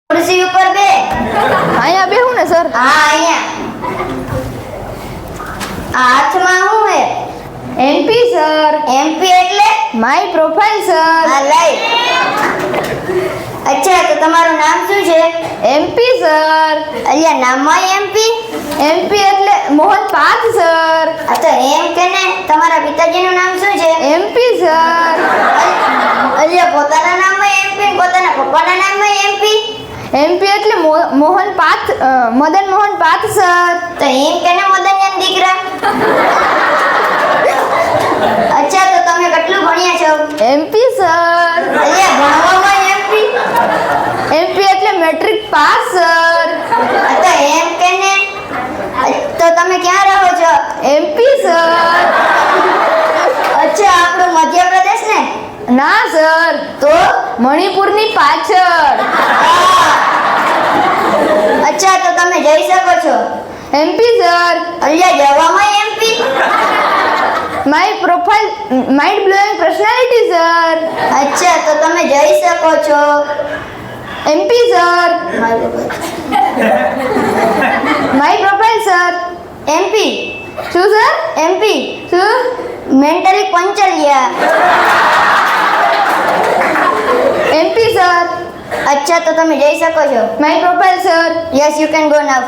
ખુરશી ઉપર બે. અહીંયા બેહું ને સર? હા અહીંયા. આ હાથમાં શું હે? MP sir. એમપી એટલે? My profile sir. હા લઈ. અચ્છા તો તમારું નામ શું છે? MP sir. અલ્યા નામમાં એમપી? એમપી એટલે મોહન પાથ સર. આ તો એમ કે ને તમારા પિતાજીનું નામ શું છે? MP sir. અલ્યા પોતાના નામમાં એમપી પોતાના પપ્પાના નામમાં એમપી? એમપી એટલે Mohan path Madan Mohan path sir. તો એમ કે ને મદન એમ દીકરા. અચ્છા તો તમે કેટલું ભણ્યા છો? MP sir. અલ્યા ભણવામાં એમપી? એમપી એટલે મેટ્રિક પાસ સર. આ તો એમ કે ને તો તમે ક્યાં રહો છો? MP sir. અચ્છા આપણું મધ્યપ્રદેશ ને? ના સર, તો મણિપુરની પાછળ. અચ્છા તો તમે જઈ શકો છો? MP sir. અલ્યા જવામાં MP? My profile mind blowing personality sir. અચ્છા તો તમે જઈ શકો છો? MP sir. My profile sir. MP શું સર? એમપી શું? મેન્ટલી પંચલિયા. MP sir. અચ્છા તો તમે જઈ શકો છો? My profile sir. Yes you can go now.